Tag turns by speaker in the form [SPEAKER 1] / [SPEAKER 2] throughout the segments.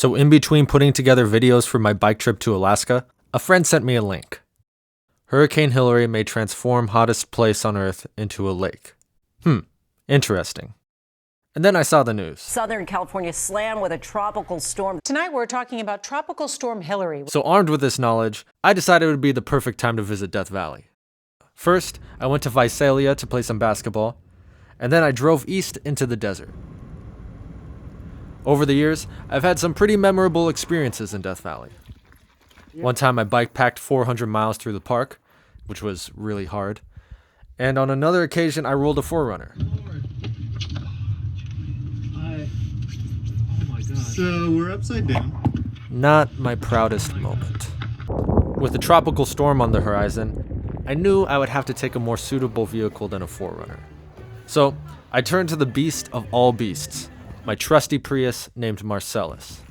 [SPEAKER 1] So in between putting together videos for my bike trip to Alaska, a friend sent me a link. Hurricane Hilary may transform hottest place on Earth into a lake. Interesting. And then I saw the news.
[SPEAKER 2] Southern California slammed with a tropical storm.
[SPEAKER 3] Tonight we're talking about Tropical Storm Hilary.
[SPEAKER 1] So armed with this knowledge, I decided it would be the perfect time to visit Death Valley. First, I went to Visalia to play some basketball, and then I drove east into the desert. Over the years, I've had some pretty memorable experiences in Death Valley. One time I bike packed 400 miles through the park, which was really hard. And on another occasion, I rolled a 4Runner.
[SPEAKER 4] So we're upside down.
[SPEAKER 1] Not my proudest moment. With a tropical storm on the horizon, I knew I would have to take a more suitable vehicle than a 4Runner. So I turned to the beast of all beasts, my trusty Prius named Marcellus,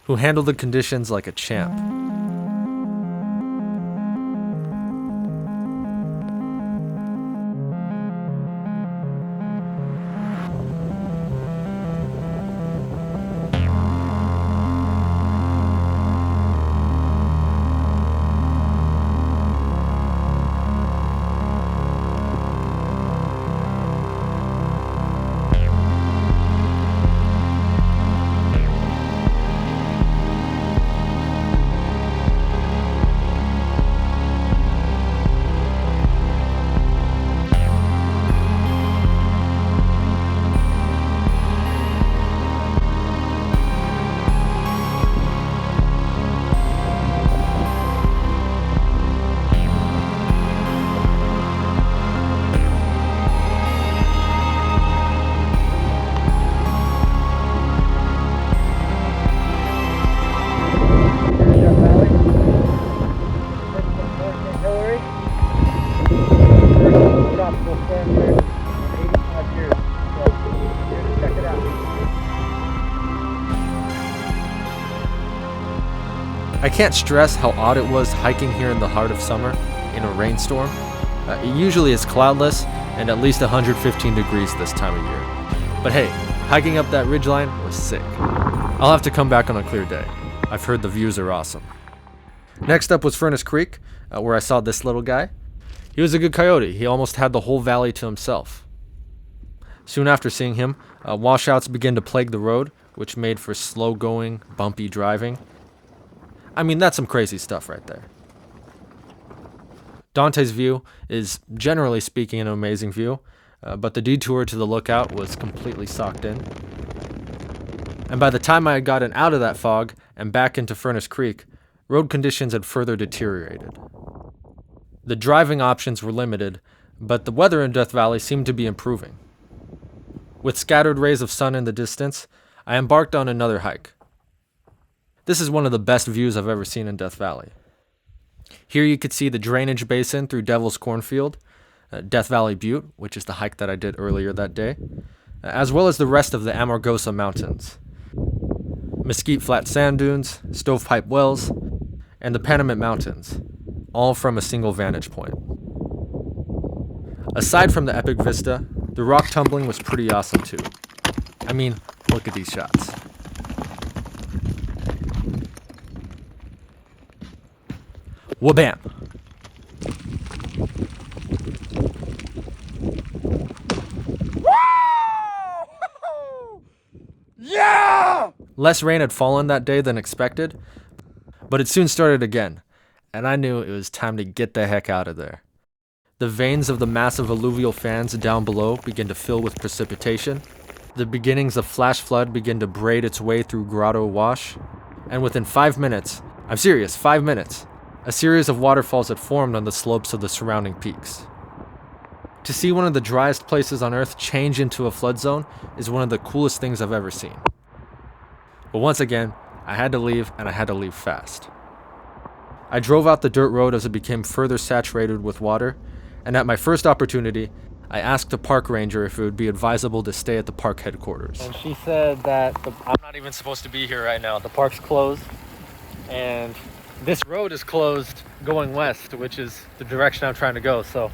[SPEAKER 1] who handled the conditions like a champ. I can't stress how odd it was hiking here in the heart of summer in a rainstorm. It usually is cloudless and at least 115 degrees this time of year. But hey, hiking up that ridgeline was sick. I'll have to come back on a clear day. I've heard the views are awesome. Next up was Furnace Creek, where I saw this little guy. He was a good coyote. He almost had the whole valley to himself. Soon after seeing him, washouts began to plague the road, which made for slow-going, bumpy driving. I mean, that's some crazy stuff right there. Dante's View is, generally speaking, an amazing view, but the detour to the lookout was completely socked in. And by the time I had gotten out of that fog and back into Furnace Creek, road conditions had further deteriorated. The driving options were limited, but the weather in Death Valley seemed to be improving. With scattered rays of sun in the distance, I embarked on another hike. This is one of the best views I've ever seen in Death Valley. Here you could see the drainage basin through Devil's Cornfield, Death Valley Butte, which is the hike that I did earlier that day, as well as the rest of the Amargosa Mountains, Mesquite Flat Sand Dunes, Stovepipe Wells, and the Panamint Mountains, all from a single vantage point. Aside from the epic vista, the rock tumbling was pretty awesome too. I mean, look at these shots. Wabam!
[SPEAKER 4] Yeah!
[SPEAKER 1] Less rain had fallen that day than expected, but it soon started again, and I knew it was time to get the heck out of there. The veins of the massive alluvial fans down below began to fill with precipitation. The beginnings of flash flood began to braid its way through Grotto Wash, and within 5 minutes, I'm serious, 5 minutes, a series of waterfalls had formed on the slopes of the surrounding peaks. To see one of the driest places on Earth change into a flood zone is one of the coolest things I've ever seen. But once again, I had to leave, and I had to leave fast. I drove out the dirt road as it became further saturated with water, and at my first opportunity, I asked the park ranger if it would be advisable to stay at the park headquarters. And she said that I'm not even supposed to be here right now. The park's closed, and this road is closed going west, which is the direction I'm trying to go. So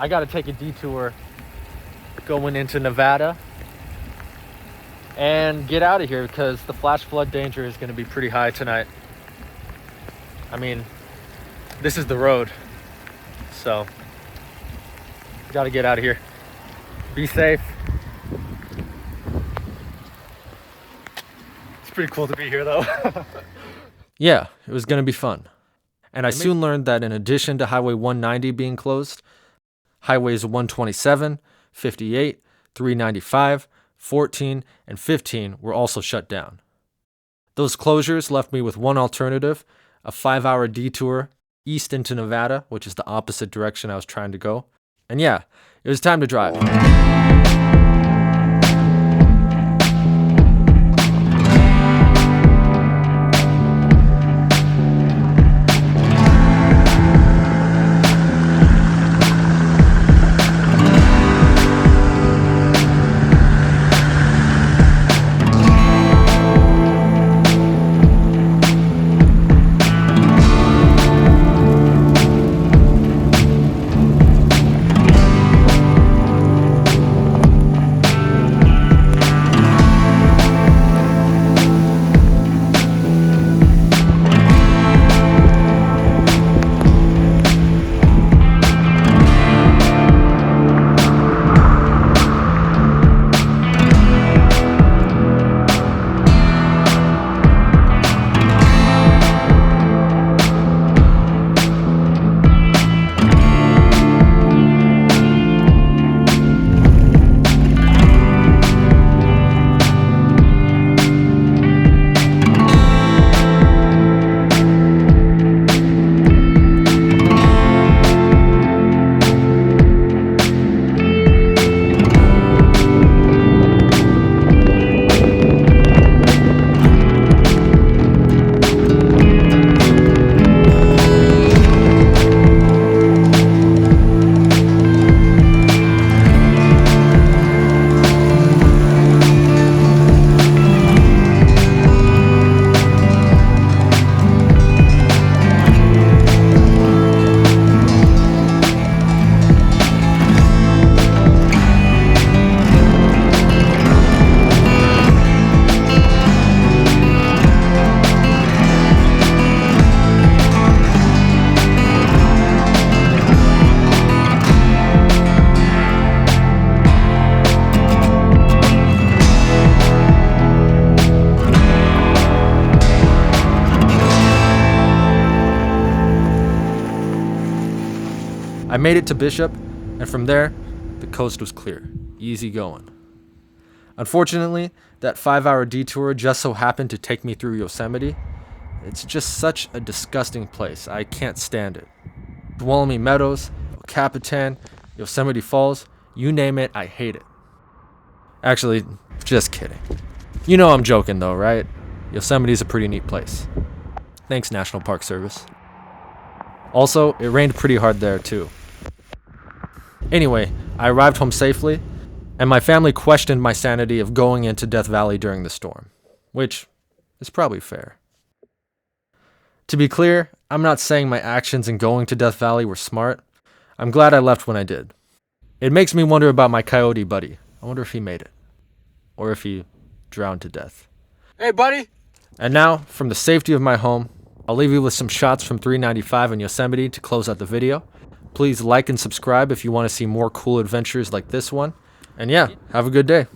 [SPEAKER 1] I got to take a detour going into Nevada. and get out of here because the flash flood danger is going to be pretty high tonight. I mean, this is the road, so got to get out of here. Be safe. It's pretty cool to be here though. Yeah, it was going to be fun. And I soon learned that in addition to Highway 190 being closed, Highways 127, 58, 395, 14, and 15 were also shut down. Those closures left me with one alternative, a 5-hour detour east into Nevada, which is the opposite direction I was trying to go. And yeah, it was time to drive. I made it to Bishop, and from there, the coast was clear, easy going. Unfortunately, that 5-hour detour just so happened to take me through Yosemite. It's just such a disgusting place. I can't stand it. Tuolumne Meadows, El Capitan, Yosemite Falls, you name it, I hate it. Actually, just kidding. You know I'm joking though, right? Yosemite's a pretty neat place. Thanks, National Park Service. Also, it rained pretty hard there too. Anyway, I arrived home safely, and my family questioned my sanity of going into Death Valley during the storm, which is probably fair. To be clear, I'm not saying my actions in going to Death Valley were smart. I'm glad I left when I did. It makes me wonder about my coyote buddy. I wonder if he made it. Or if he drowned to death.
[SPEAKER 5] Hey, buddy!
[SPEAKER 1] And now, from the safety of my home, I'll leave you with some shots from 395 in Yosemite to close out the video. Please like and subscribe if you want to see more cool adventures like this one. And yeah, have a good day.